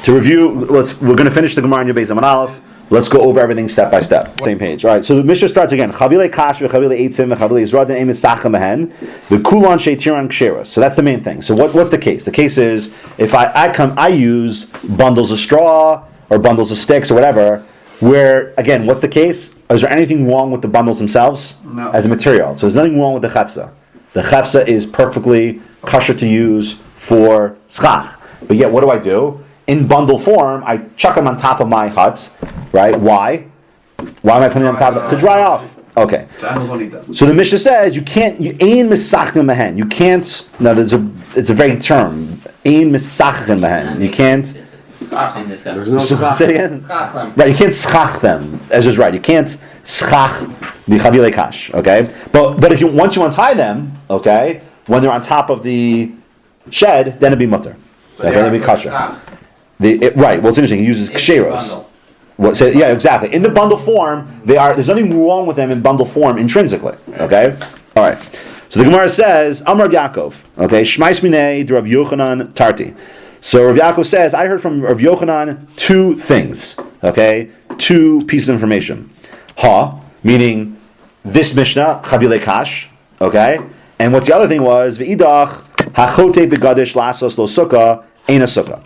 To review, we're going to finish the Gemara in your Beis Amud Aleph. Let's go over everything step by step. Same page. All right. So the Mishnah starts again. Chavile kash v'chavile eitzim v'chavile yizradin emes sachem mehen v'kulan sheitiran ksheros. So that's the main thing. So what's the case? The case is if I use bundles of straw or bundles of sticks or whatever. Where again, what's the case? Is there anything wrong with the bundles themselves as a material? So there's nothing wrong with the chefsa. The chefsa is perfectly kosher to use for schach. But yet, what do? In bundle form, I chuck them on top of my huts, right? Why? Why am I putting them on top of them? To dry off. Okay. So the Mishnah says you can't. You ein misachim mehen. You can't. No, it's a vague term. Ein misachim mehen. You can't. There's no schach. Right, you can't schach them. As is right, you can't schach the chavile kash. Okay, but if once you untie them, okay, when they're on top of the shed, then it'd be mutter. Okay, then it'd be kosher. Right. Well, it's interesting. He uses ksheros. Yeah, exactly. In the bundle form, they are. There's nothing wrong with them in bundle form intrinsically. Okay. All right. So the Gemara says, Amar Yaakov. Okay, Shmais minei de Rav Yochanan Tarti. So Rav Yaakov says, I heard from Rav Yochanan two things. Okay, two pieces of information. Meaning this Mishnah chavile kash. Okay, and what's the other thing was v'idach hachote begadish lasos lo succa ain't a succa.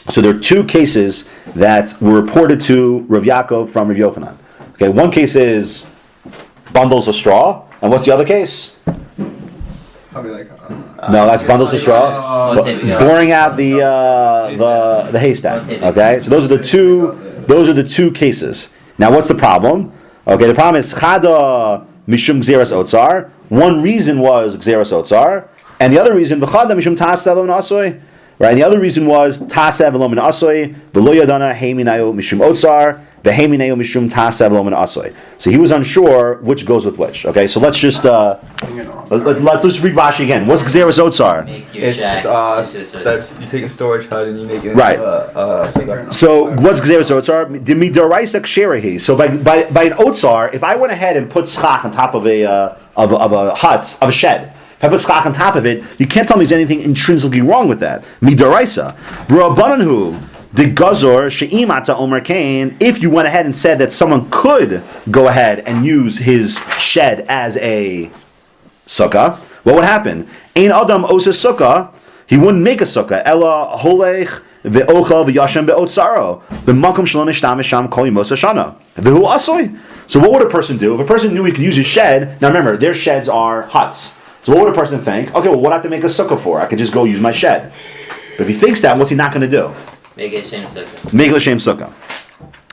So there are two cases that were reported to Rav Yaakov from Rav Yochanan. Okay, one case is bundles of straw, and what's the other case? No, that's bundles of straw. Boring out the haystack. Okay, so those are the two cases. Now, what's the problem? Okay, the problem is chada mishum gzeras otzar. One reason was gzeras otzar, and the other reason v'chada mishum taaseh lo HeAsui. Right, and the other reason was Taaseh v'lo min HeAsui v'lo yadana heminayu mishum otzar v'heminayu mishum Taaseh v'lo min HeAsui. So he was unsure which goes with which. Okay, so let's just let's just read Rashi again. What's gzeras otzar? That's you take a storage hut and you make it right. Into So what's gzeras otzar? Midaraisa ksherahi. So by an otzar, if I went ahead and put schach on top of a shed. If I put schach on top of it, you can't tell me there's anything intrinsically wrong with that. Midaraisa. Rabbananhu, the gazor, she'imata omer kain, if you went ahead and said that someone could go ahead and use his shed as a sukkah, what would happen? Ein adam osa sukkah, he wouldn't make a sukkah. Ella holech ve'ochel ve'yashem be'otzaro, v'makom shalon ishtam sham kol yimos hashana. V'hu asoi. So what would a person do? If a person knew he could use his shed, now remember, their sheds are huts. So what would a person think? Okay, well, what do I have to make a sukkah for? I could just go use my shed. But if he thinks that, what's he not going to do? Make it l'shem sukkah. Make it l'shem sukkah.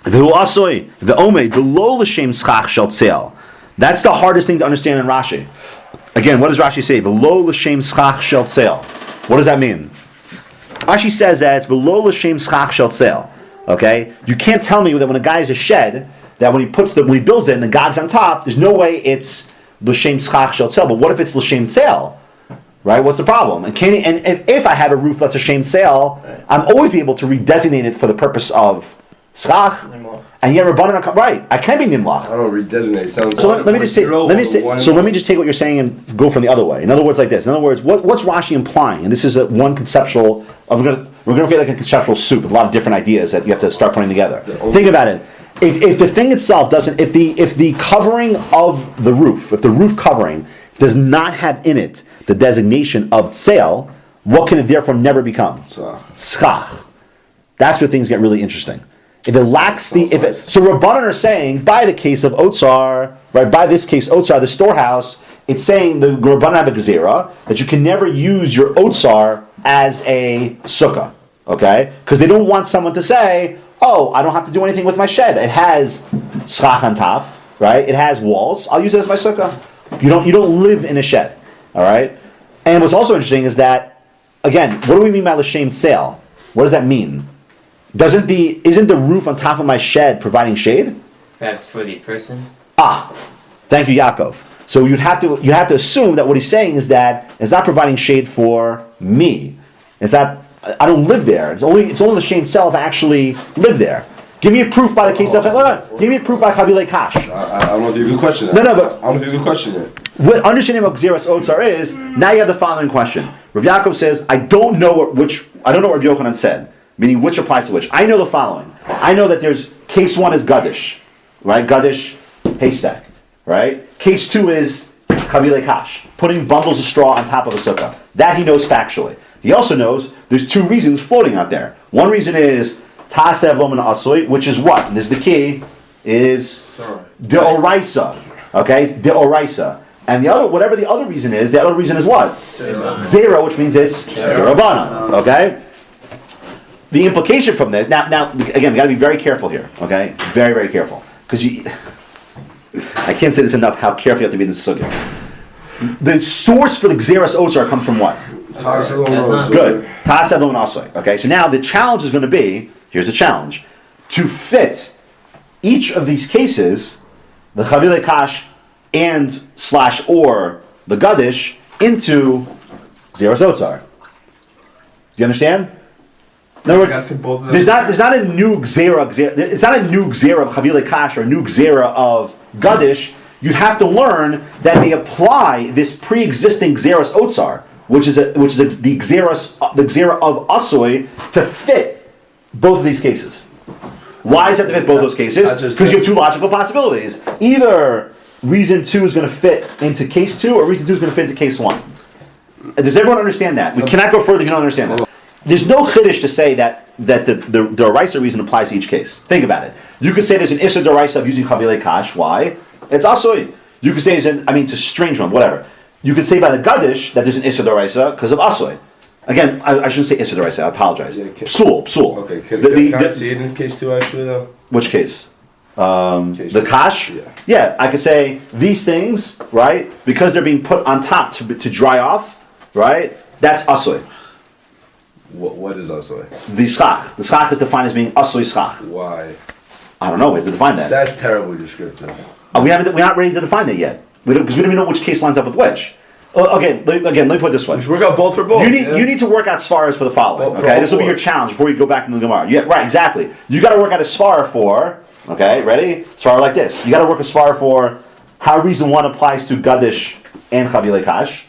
V'hu asoi, v'omei, v'lo l'shem schach shel tzeil. That's the hardest thing to understand in Rashi. Again, what does Rashi say? V'lo l'shem schach shel tzeil. What does that mean? Rashi says that it's v'lo l'shem schach shel tzeil. Okay? You can't tell me that when a guy has a shed, that when he builds it and the gog's on top, there's no way it's l'shem schach shel tzeil. But what if it's l'shem tzeil? Right? What's the problem? And if I have a roof that's a shem tzeil, I'm always able to redesignate it for the purpose of schach. And yet Rabbanan, right? I can be nimlach. I don't redesignate. Sounds so let me just take what you're saying and go from the other way. In other words, like this. In other words, what's Rashi implying? And this is one conceptual. We're gonna get like a conceptual soup with a lot of different ideas that you have to start putting together. Think about it. If the thing itself doesn't, if the covering of the roof, if the roof covering does not have in it the designation of tzeil, what can it therefore never become? Schach. That's where things get really interesting. If it lacks so Rabbanan are saying by the case of otzar, right? By this case otzar, the storehouse, it's saying the Rabbanan have a gezerah that you can never use your otzar as a sukkah, okay? Because they don't want someone to say, oh, I don't have to do anything with my shed. It has schach on top, right? It has walls. I'll use it as my sukkah. You don't live in a shed, all right? And what's also interesting is that, again, what do we mean by l'shem tzeil? What does that mean? Isn't the roof on top of my shed providing shade? Perhaps for the person. Thank you, Yaakov. So you have to assume that what he's saying is that it's not providing shade for me. It's not. I don't live there. It's only the shem tzeil if I actually live there. Give me a proof by the case of. Give me a proof by chavile kash. I don't know if you have a good question. But I don't know if you have a good question yet. What understanding of gzeras otzar is, now you have the following question. Rav Yaakov says, I don't know what Rav Yochanan said. meaning which applies to which. I know the following. I know that there's case 1 is Gadish, right? Gadish, haystack, right? Case 2 is Chavile Kash, putting bundles of straw on top of a sukkah. That he knows factually. He also knows there's 2 reasons floating out there. One reason is Taaseh Velo HeAsui, which is what? And this is the key, is Deoraisa. Okay? Deoraisa. And the other, whatever the other reason is, the other reason is what? Zero, which means it's Rabbanan. Okay? The implication from this, now again, we got to be very careful here. Okay? Very, very careful. Because I can't say this enough how careful you have to be in this sugya. The source for the Xeris Otsar comes from what? Good. Taaseh Velo HeAsui. Okay, so now the challenge is going to be, here's the challenge, to fit each of these cases, the Chavile Kash and / or the Gadish, into Xeris Otsar. Do you understand? In other words, there's not a new Gzera, it's not a new Gzera of Chavile Kash or a new Gzera of Gadish. You have to learn that they apply this pre-existing Xeris Otsar, which is the Gzera of Asui, to fit both of these cases. Why does it have to fit both those cases? Because you have 2 logical possibilities. Either reason 2 is going to fit into case 2, or reason 2 is going to fit into case 1. Does everyone understand that? We cannot go further if you don't understand that. There's no chiddush to say that the Doraisa reason applies to each case. Think about it. You could say there's an Issa Doraisa of using Chavile Kash. Why? It's Asui. You could say it's a strange one, whatever. You could say by the Gadish that there's an Issa Doraisa because of Asui. Again, I shouldn't say Issa Doraisa, I apologize. Psul. Okay, can I see it in case 2 actually though? Which case? Case the Kash? Yeah, I could say these things, right, because they're being put on top to dry off, right, that's Asui. What is Asui? The Schach. The Schach is defined as being Asui Schach. Why? I don't know, we have to define that. That's terribly descriptive. We're not ready to define that yet. Because we don't even know which case lines up with which. Again, let me put it this way. We should work out both for both. You need to work out svaras for the following. Okay, this will be your challenge before you go back into the Gemara. Yeah, right, exactly. You got to work out a svara for. Okay, ready? Svara like this. You got to work a svara for how reason 1 applies to Gadish and Chavile Kash,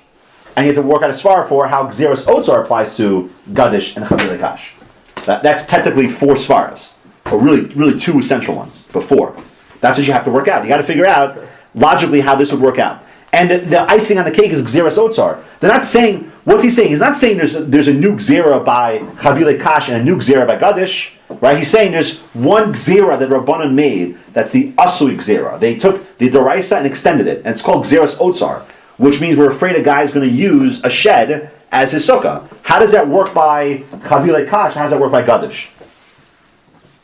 and you have to work out a svara for how Xeris Otsar applies to Gadish and Chavile Kash. That's technically 4 svaras, or really 2 essential ones, but 4. That's what you have to work out. You got to figure out logically how this would work out. And the icing on the cake is Xeris Otsar. They're not saying, what's he saying? He's not saying there's a new Gzera by Chavile Kash and a new Gzera by Gadish, right? He's saying there's one Gzera that Rabbanan made, that's the Asui Gzera. They took the Doraisa and extended it, and it's called Xeris Otsar, which means we're afraid a guy's going to use a shed as his sukkah. How does that work by Chavile Kash? How does that work by Gadish?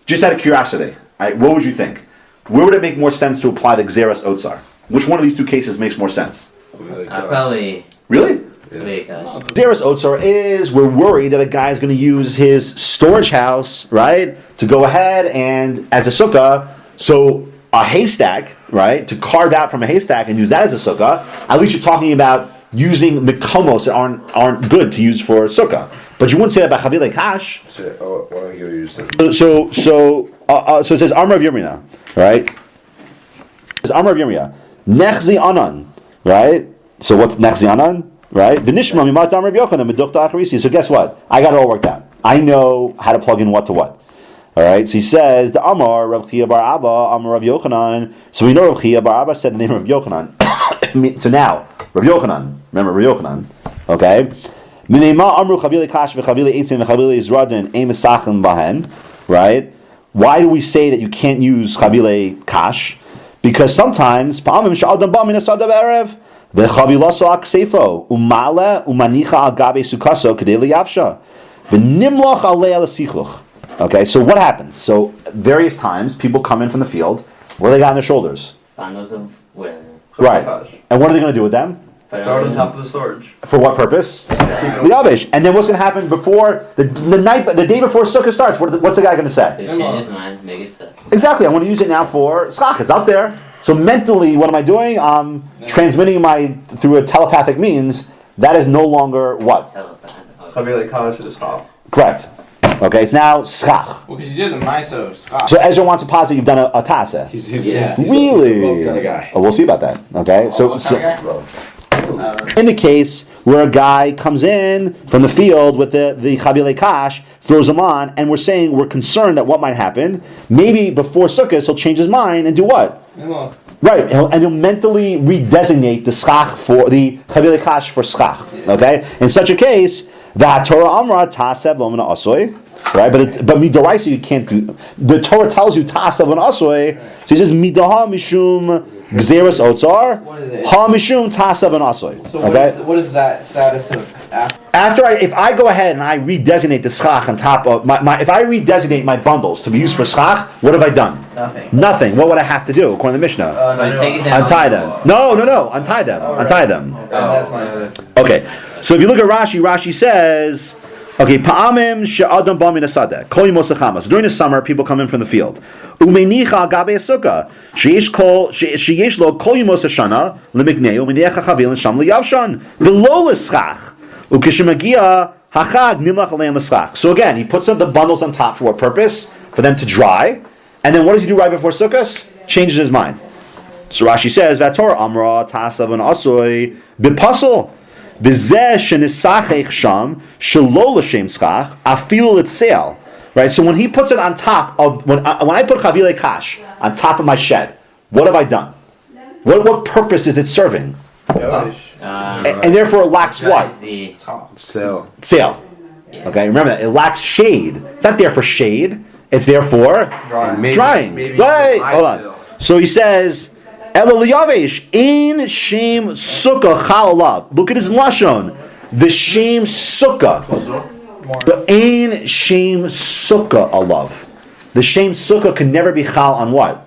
Just out of curiosity, right, what would you think? Where would it make more sense to apply the Xeris Otsar? Which one of these 2 cases makes more sense? Probably. Really? Xeris Otsar is, we're worried that a guy's going to use his storage house, right, to go ahead and, as a sukkah, so a haystack, right, to carve out from a haystack and use that as a sukkah, at least you're talking about using mikomos that aren't good to use for a sukkah. But you wouldn't say that by Chavile Kash. So it says, Amar of Yirmiyah, right? It says, Amar of Yirmiyah. Nechzi Anan, right? So what's Nechzi Anan, right? V'nishma mimat Amar of Yochanan meduchta acharisi. So guess what? I got it all worked out. I know how to plug in what to what. All right. So he says the Amar Rav Chia bar Abba Amar Rav Yochanan. So we know Rav Chia bar Abba said the name of Rav Yochanan. So now Rav Yochanan, remember Rav Yochanan, okay? Minema Amru Chavile Kash v'Chavile Eitzim v'Chavile Yizradin Emisachim Bahen, right? Why do we say that you can't use Chavile Kash? Because sometimes Pa'amim Sha'adam Ba Min Asadav Erev v'Chavilaso Aksefo Umale Umanicha Al Gabe Sukaso Kedei Liyavsha v'Nimloch Alei Al Sichluch. Okay, so what happens? So various times people come in from the field. What do they got on their shoulders? Bundles of whatever. Right. And what are they going to do with them? Throw it on top of the storage. For what purpose? The Yavish. And then what's going to happen before the day before Sukkah starts? What's the guy going to say? Change his mind, make it stuck. Exactly. I want to use it now for Schach. It's out there. So mentally, what am I doing? I'm transmitting through a telepathic means. That is no longer what? Chavile Kash is Schach. Correct. Okay, it's now Schach. Well, because you did the Miso Schach. So Ezra wants to posit you've done a Taaseh. He's really? a love kind of guy. Oh, we'll see about that. Okay, so in the case where a guy comes in from the field with the Chavile Kash, throws them on, and we're saying we're concerned that what might happen, maybe before Sukkot he'll change his mind and do what? Right, and he'll mentally redesignate the schach for the Chavile Kash for schach. Okay? In such a case, the Torah Amra Taaseh lo min HeAsui. Right, but midoraisa you can't do. The Torah tells you Taaseh lo min HeAsui, so he says midaha mishum gzeras otzar, ha mishum Taaseh lo min HeAsui. So Okay, what is that status of if I go ahead and I redesignate the schach on top of if I redesignate my bundles to be used for schach, what have I done? Nothing. What would I have to do according to the Mishnah? Take it down. Untie them. No. Untie them. Untie them. That's my Okay, so if you look at Rashi says, okay, pa'amim she'adam ba min hasadeh, kol yemos hachama. So during the summer, people come in from the field. Umeinicha al gabe sukkah, sheyesh lo kol yemos hashana lemiknei umeiniach hachavil sham liyavshan v'lo l'schach ukishemagia hachag nimlach aleim l'schach. So again, he puts up the bundles on top for what purpose? For them to dry, and then what does he do right before Sukkot? Changes his mind. So Rashi says, "Vator amra Taaseh lo min HeAsui b'pasel." Right, so when he puts it on top of when I put chavile kash on top of my shed, what have I done? What purpose is it serving? And therefore it lacks what? Sale. Okay, remember that it lacks shade. It's not there for shade. It's there for drying. Right. Hold on. So he says. In shame sukkah chalav. Look at his lashon. The shame sukkah. The ain shame sukkah alav. The shame sukkah can never be chal on what?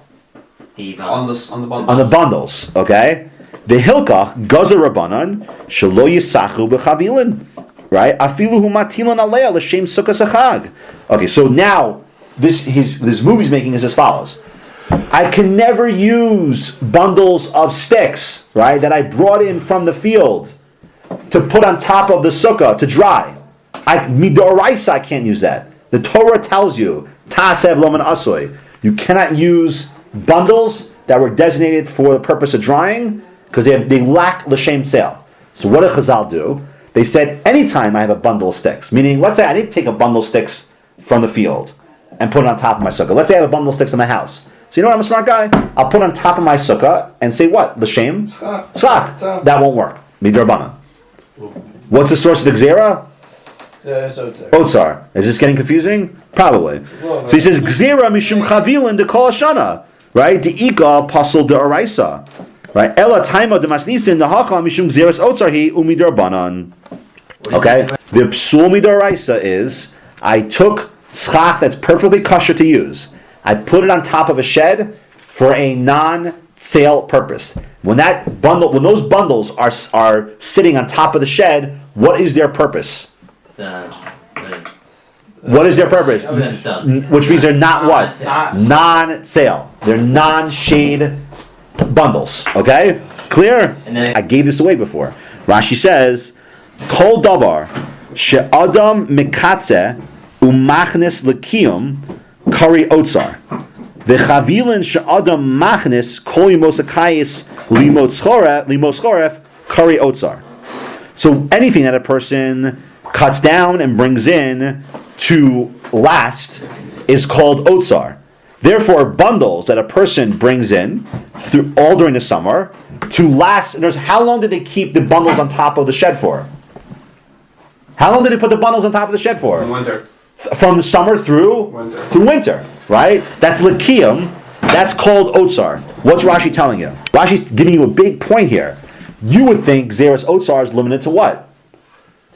On the bundles. On the bundles. Okay. The hilkach gazer rabbanan shelo yisachu b'chavilin. Right. Afilu hu matilan aleya l'shem sukkah sachag. Okay. So now this movie's making is as follows. I can never use bundles of sticks, right, that I brought in from the field to put on top of the sukkah to dry. Midoraisa, I can't use that. The Torah tells you, Taaseh lo min HeAsui, you cannot use bundles that were designated for the purpose of drying because they lack l'shem sale. So what did Chazal do? They said, anytime I have a bundle of sticks, meaning, let's say I need to take a bundle of sticks from the field and put it on top of my sukkah. Let's say I have a bundle of sticks in my house. So you know what, I'm a smart guy. I'll put on top of my sukkah and say what? L'shem? Tzach. That won't work. Midrabanan. What's the source of the gzera? Otzar. Is this getting confusing? Probably. So he says gzera mishum chavilin de kol hashana. Right? De ika pasal de araisa. Right? Ela taima de masnisin de hacha mishum gzeras otzar hi umidrabanan. Okay? The psul midaraisa is I took schach that's perfectly kosher to use. I put it on top of a shed for a non-sale purpose. When those bundles are sitting on top of the shed, what is their purpose? What is their purpose? Which means they're not what? Non-sale. They're non-shade bundles. Okay? Clear? I gave this away before. Rashi says, Kol davar she'adam mikatze umachnes lekiyum Kari otzar. The chavilin she'adam machnis kol yimosakayis limos choref kari otzar. So anything that a person cuts down and brings in to last is called otzar. Therefore, bundles that a person brings in through all during the summer to last. How long did they keep the bundles on top of the shed for? How long did they put the bundles on top of the shed for? Winter. From the summer through winter, right? That's Lakiyam. That's called Otsar. What's Rashi telling you? Rashi's giving you a big point here. You would think Zeres Otsar is limited to what?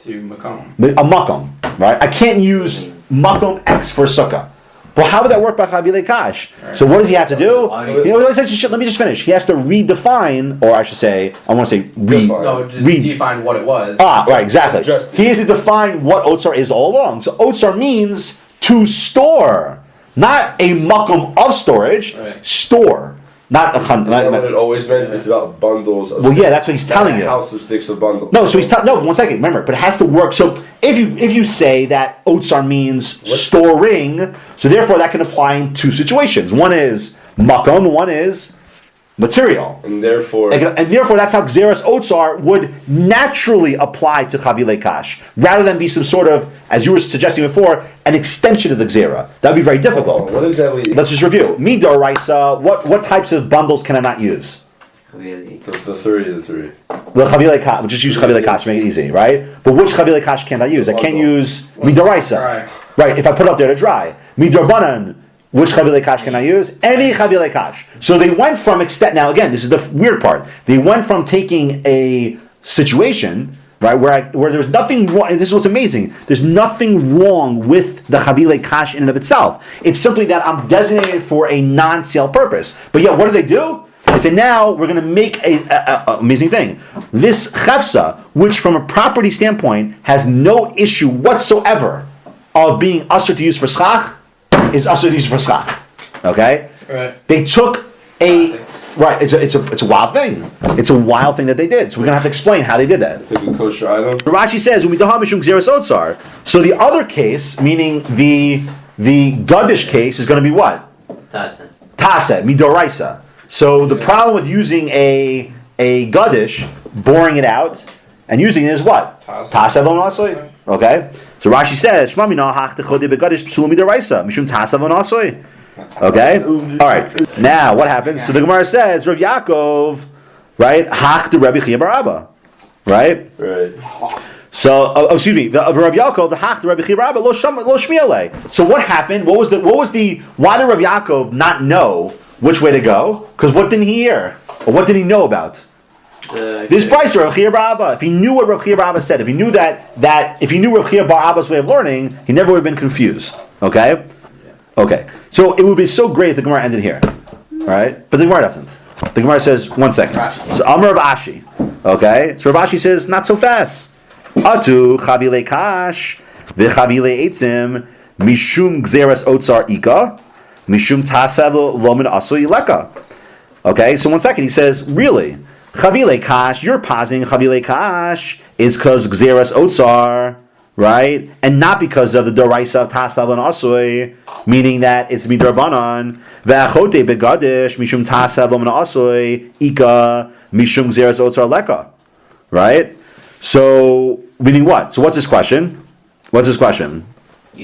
To Makom. A Makom, right? I can't use Makom X for Sukkah. Well, how would that work by Chavile Kash? Right. So what does he have to do? Let me just finish. He has to redefine, or I should say, redefine what it was. Right, exactly. He has to define what Otsar is all along. So Otsar means to store, not a makom of storage, store. Not a Is that what it always meant? It's about bundles of sticks. Yeah, that's what he's telling you. A house of sticks of bundles. No, so he's no, 1 second, remember, but it has to work. So if you say that otsar means storing, so therefore that can apply in two situations. One is makom, one is material. And therefore, That's how Xeris Otsar would naturally apply to Chavile Kash, rather than be some sort of, as you were suggesting before, an extension of the Xera. That would be very difficult. what exactly? Let's just review. Midoraisa, what types of bundles can I not use? Really. The three. The Chavile Kash, we'll just use Chavile Kash to make it easy, right? But which Chavile Kash can't I use? I can't use Midoraisa. Dry. Right, if I put it up there to dry. Midorbanan, which Chavile Kash can I use? Any Chavile Kash. So they went from now again, this is the weird part. They went from taking a situation, right, where there's nothing wrong, and this is what's amazing, there's nothing wrong with the Chavile Kash in and of itself. It's simply that I'm designated for a non-sale purpose. But yet, what do? They say, now we're going to make a amazing thing. This chefsa, which from a property standpoint has no issue whatsoever of being usher to use for schach, is usher to use for schach. Okay? Right. They took right. It's a wild thing. It's a wild thing that they did. So we're gonna have to explain how they did that. Take a kosher item. Rashi says, so the other case, meaning the Gadish case, is going to be what? Taaseh. Taaseh, midoraisa. So the problem with using a Gadish, boring it out, and using it is what? Taaseh v'nasoi. Okay? So Rashi says, Shma mina hach techodi begadish psul midoraisa, mishum taaseh v'nasoi. Okay? Alright. Now, what happens? So the Gemara says, Rav Yaakov, right? Hach de Rabbi Chia bar Abba. Right? Right. So, excuse me, Rav Yaakov, the Hach de Rabbi Chia bar Abba, lo shmiele. So what happened? Why did Rav Yaakov not know which way to go? Because what didn't he hear? Or what did he know about? This price, Rav Chia bar Abba. If he knew what Rav Chia bar Abba said, if he knew if he knew Rav Chia bar Abba's way of learning, he never would have been confused. Okay? Okay. So it would be so great if the Gemara ended here. Right? But the Gemara doesn't. The Gemara says, 1 second. So Amar Rav Ashi. Okay? So Rav Ashi says, not so fast. Atu chavile kash v'chavile eitzim mishum gzeras otzar ika mishum tasav lomin asu yileka. Okay, so 1 second, he says, really, chavile kash, you're positing chavile kash is because gzeras otzar, right, and not because of the doraisa of tasav and asui, meaning that it's midrabanan ve'achote begadish mishum tasav lomin asui ika mishum gzeras otzar leka, right? So, meaning what? So what's his question? In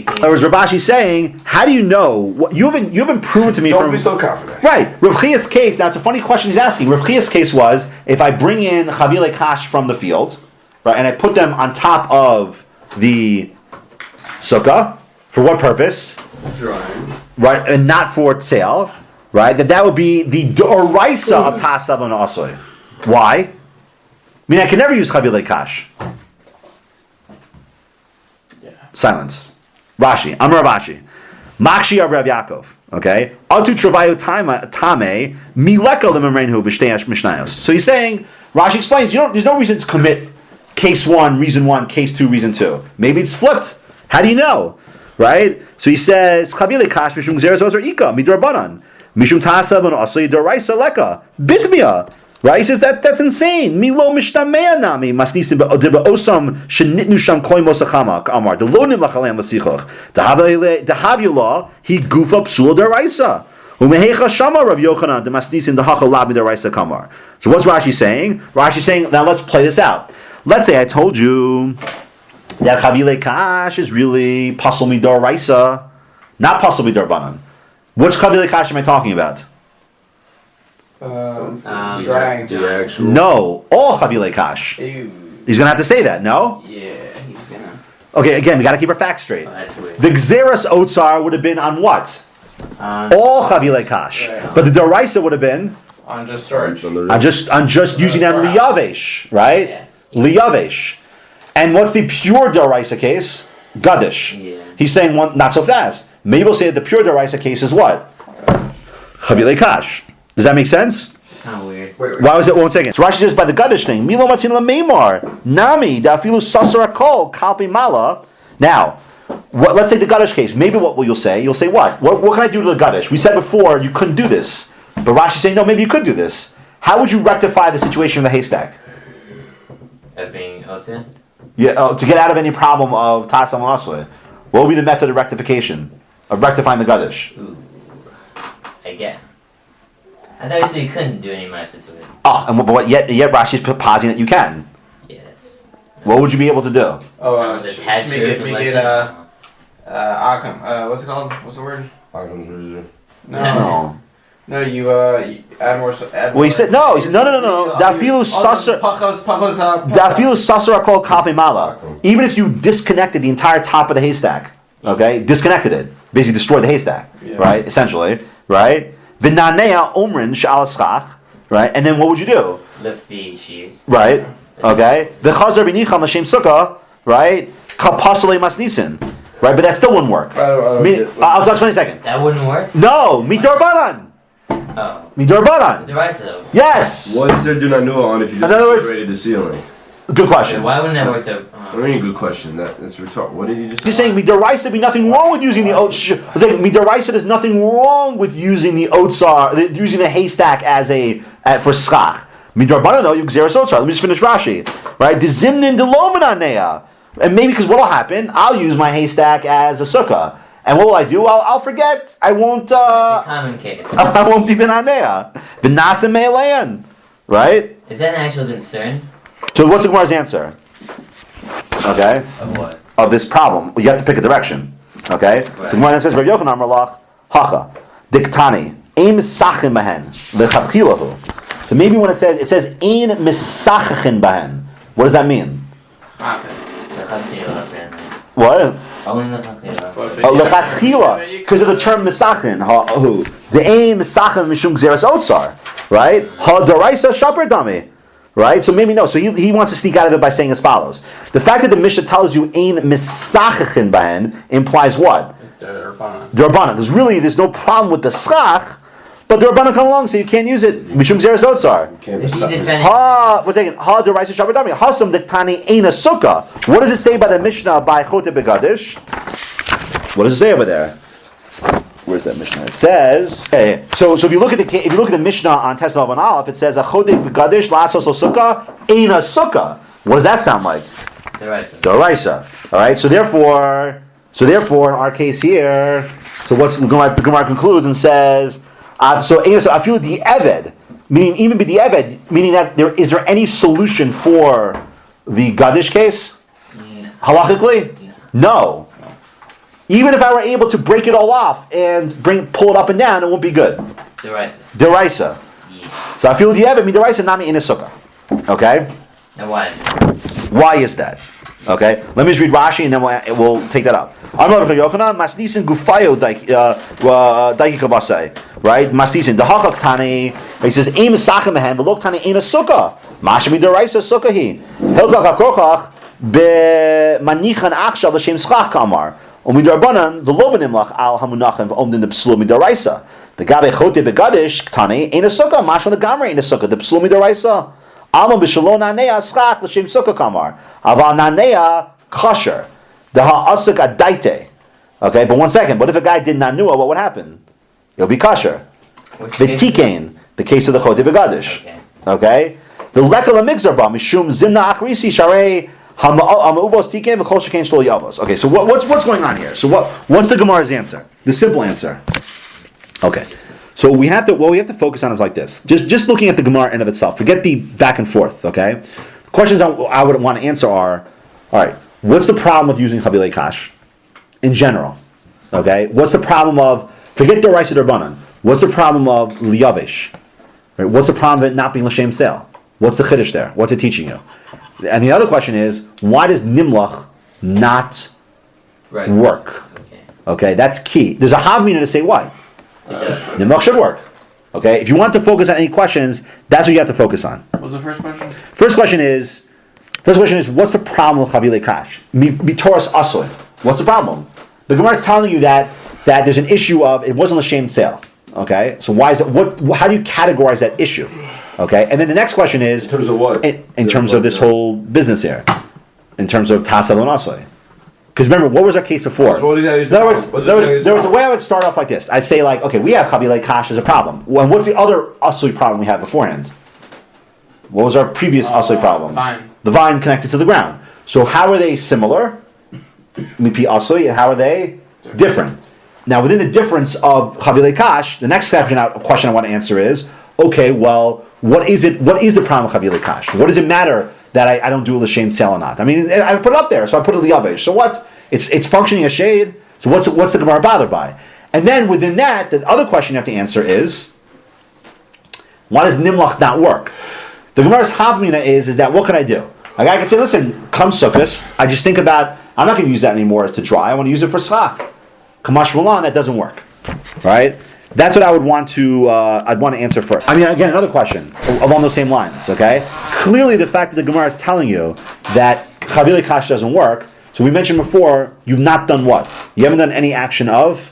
other words, Rav Ashi saying, how do you know? What, you haven't proven to me Don't be so confident. Right. Rav Chia's case, now it's a funny question he's asking. Rav Chia's case was, if I bring in Chavile Kash from the field, right, and I put them on top of the Succa, for what purpose? Drying. Right, and not for sale, right, that would be the Doraisa of Tasav and Asoi. Why? I mean, I can never use Chavile Kash. Yeah. Silence. Rashi. Amar Rashi. Makshi of Rav Yaakov. Okay. Atu travayu tame mileka lememrenhu b'shteyash mishnayos. So he's saying, Rashi explains, there's no reason to commit case 1, reason 1, case 2, reason 2. Maybe it's flipped. How do you know? Right? So he says, Chavile Kash mishum gzeres ozer ika midrabanan mishum tasav and asay doraisa leka bitmia. Right? He says that's insane. Milo mishtamea nami masnisim osam shenitnu sham koy mosachama amar the lonim lachalem lasichoch dahavila he goof up sul deraisa umehecha shama Rav Yochanan the masnisim the hachal labi deraisa kamar. So what's Rashi saying? Rashi saying, now let's play this out. Let's say I told you that Chavile Kash is really pasal midor raisa, not pasal midor banan. Which Chavile Kash am I talking about? Drying. The actual. No, all Chavile Kash. Ew. He's going to have to say that, no? Yeah, he's gonna. Okay, again, we got to keep our facts straight. Oh, that's weird. The Xeris Otsar would have been on what? All Chavile Kash. Right. But the Doraisa would have been On just storage. on just using that Liyavesh, right? Yeah. Liyavesh. And what's the pure Doraisa case? Gadish. Yeah. He's saying one, not so fast. Maybe we'll say that the pure Doraisa case is what? Chavile Kash. Does that make sense? Kind of weird. Wait. Why was it 1 second? So Rashi says by the Gadish thing, Milo Matzin Lameimar, Nami, Dafilu Sasara Kol, Kalpi Mala. Now, let's take the Gadish case. Maybe what will you'll say what? What can I do to the Gadish? We said before you couldn't do this. But Rashi's saying, no, maybe you could do this. How would you rectify the situation in the haystack? Of being Otzin? Yeah, to get out of any problem of Taaseh Asui. What would be the method of rectification? Of rectifying the Gadish? Ooh. Again. I thought you said you couldn't do any ma'aser to it. But yet Rashi's positing that you can. Yeah, that's... What would you be able to do? Oh, the sh- tattoo make from it, Legend. Akam. What's it called? What's the word? No. No, you add more. Add Well, he said no. He said no. Dafilu sasser. Dafilu sasser are called kapimala. Even if you disconnected the entire top of the haystack, okay, disconnected it, basically destroyed the haystack, right? Essentially, right? V'nanea omrin sh'alaschach, right? And then what would you do? Lift the sheaves. Right. Okay. V'chazar b'nicham l'shem sukkah, right? Kapasule masnisin, right? But that still wouldn't work. I'll explain in a second. That wouldn't work? No, midor baran. Oh. Midor baran. The rice though. Yes. What is there do not know on if you just In other words- separated the ceiling? Good question. Why wouldn't that work to... I mean, good question. That's retarded. What did you just He's saying midaraisa be nothing wrong with using the oats. I was saying midaraisa there's nothing wrong with using the otsar, using the haystack as for schach. Midarbana though you xeris otsar. Let me just finish Rashi. Right? Dizimnin delomananea. And maybe because what will happen? I'll use my haystack as a sukkah. And what will I do? I'll forget. I won't. common case. I won't be binanea. V'nasa me'alean. Right? Is that an actual concern? So what's the Gemara's answer? Okay. Of what? Of this problem. Well, you have to pick a direction. Okay? Right. So Gemara says, Rav Yochanan Amar Hacha, Diktani, Ein Misachin Bahen, Lechachilahu. So maybe when it says Ein Misachin Bahen. What does that mean? What? Only the chachila. Lechatchila, because of the term Misachin. Who? The Ein Misachin Mishum Xeris Otsar. Right? Ha Daraisa Shaper Dami. Right? So maybe no. So he wants to sneak out of it by saying as follows. The fact that the Mishnah tells you Ein Misachin Bahen implies what? It's Rabbanan. D'Rabbanan. Because really there's no problem with the schach, but the Rabbanan come along and say you can't use it. Mishum Xeris Otsar. Is he defending... Ha, what's taken? Ha Daraisa Shaper Dami. Hasam Diktani Ein a Sukkah. What does it say by the Mishnah by Chote Begadish? What does it say over there? Where's that Mishnah? It says, okay, so if you look at the Mishnah on Tesla and Aleph, it says Achodei Begadish Lasos Sukkah Ein a Sukkah. What does that sound like? The rice. Daraisa. All right. So therefore, in our case here, so what's the Gemara concludes and says, I feel the Eved, meaning even the Eved, meaning that is there any solution for the Gadish case? Halachically, no. Even if I were able to break it all off and pull it up and down, it won't be good. Deraisa. Yeah. So I feel the Eved, Deraisa nami in a sukkah. Okay? Now why is it? Why is that? Okay? Let me just read Rashi and then we'll take that up. Amar Rav Yochanan, Masnisin gufayo daiki kabasai. Right? Masnisin, the hachak tani, he says, Eim sachem mehem, velok tani in a sukkah. Mashmi deraisa sukkah hi. Hilkach hakorchach, be manichan achshav l'shem schach kamar. Umidarbanan the lobanimlach al hamunachem v'omdin the psulu midaraisa. The gabe chote begadish tani ein a sukkah. Mashma the gamre ein a sukkah. The psulu midaraisa. Alma b'shalon nanea schach l'shem sukkah kamar. Aval nanea kosher. The ha'asuk adaite. Okay, but one second. What if a guy did nanua? What would happen? It'll be kosher. The tikain, the case of the chote begadish. Okay. The lekal amigzar ba mishum zimna achrisi sharei. Okay, so what's going on here? So what's the Gemara's answer? The simple answer. Okay, so we have to focus on is like this. Just looking at the Gemara in of itself. Forget the back and forth. Okay, questions I would want to answer are: all right, what's the problem with using chavilei kash in general? Okay, what's the problem of forget the Raisa D'Rabbanan? What's the problem of liyavish? Right? What's the problem of it not being l'shem sale? What's the chiddush there? What's it teaching you? And the other question is, why does Nimlach not work? Okay, that's key. There's a havmina to say why. Nimlach should work. Okay, if you want to focus on any questions, that's what you have to focus on. What was the first question? First question is, what's the problem with chavilei kash? Mitoras asui. What's the problem? The Gemara is telling you that there's an issue of it wasn't a shame sale. Okay, so why is it? How do you categorize that issue? Okay, and then the next question is... In terms of what? In terms of this whole business here. In terms of Taaseh and HeAsui. Because remember, what was our case before? In other words, there was a way I would start off like this. I'd say like, okay, we have chavilei kash as a problem. Well, what's the other Asui problem we had beforehand? What was our previous Asui problem? Vine. The vine connected to the ground. So how are they similar? Mipi Asui, and how are they different? Now, within the difference of chavilei kash, the next question I want to answer is, okay, well, what is it? What is the problem with Chavili Kash? What does it matter that I don't do a l'shem sale or not? I mean, I put it up there, so I put it liyavesh. So what? It's functioning as shade. So what's the Gemara bothered by? And then within that, the other question you have to answer is, why does Nimlach not work? The Gemara's Havmina is that what can I do? A guy can say, listen, come Sukkos, I just think about, I'm not going to use that anymore as to dry, I want to use it for schach. Kamash Malan, that doesn't work. Right? That's what I would want to, I'd want to answer first. I mean, again, another question along those same lines, okay? Clearly the fact that the Gemara is telling you that Chavili Kash doesn't work, so we mentioned before, you've not done what? You haven't done any action of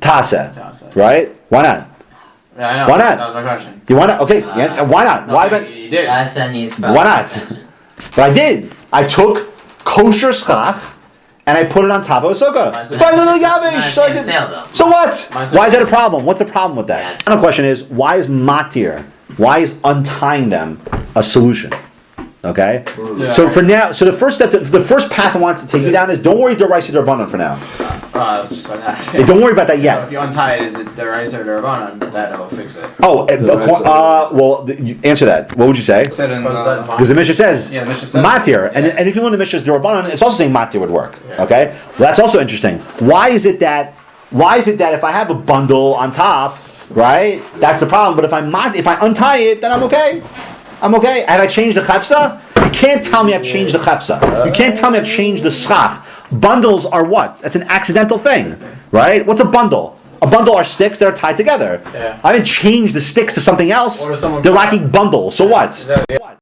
Taaseh, right? Why not? Yeah, I know. Why not? That was my question. You want to? Okay, yeah, why not? No, Why? you did. Taaseh needs Why not? But I did. I took kosher schach and I put it on top of a sukkah. Mine's By little Not yavish. a shame sale, though. So what? Mine's Why is that a problem? What's the problem with that? Yeah. The final question is, why is matir? Why is untying them a solution? Okay. Yeah. So for now, so the first step, the first path I want to take you down is don't worry, Doraisa Darbanan for now. I was just about to ask. Hey, don't worry about that So yet. if you untie it, is it the rice or the rabbanon? That'll fix it. Oh, you answer that. What would you say? Said in Because the Mishnah says Yeah, the Mishnah says matir, yeah. and if you learn the Mishnah's Durabanan, it's also saying matir would work. Yeah. Okay, well that's also interesting. Why is it that if I have a bundle on top, right, that's the problem. But if I untie it, then I'm okay. I'm okay. Have I changed the chefsa? You can't tell me I've changed the chefsa. You can't tell me I've changed the schach. Bundles are what? That's an accidental thing, right? What's a bundle? A bundle are sticks that are tied together. Yeah. I haven't changed the sticks to something else. Or if someone- They're lacking bundle. So what? Yeah. What?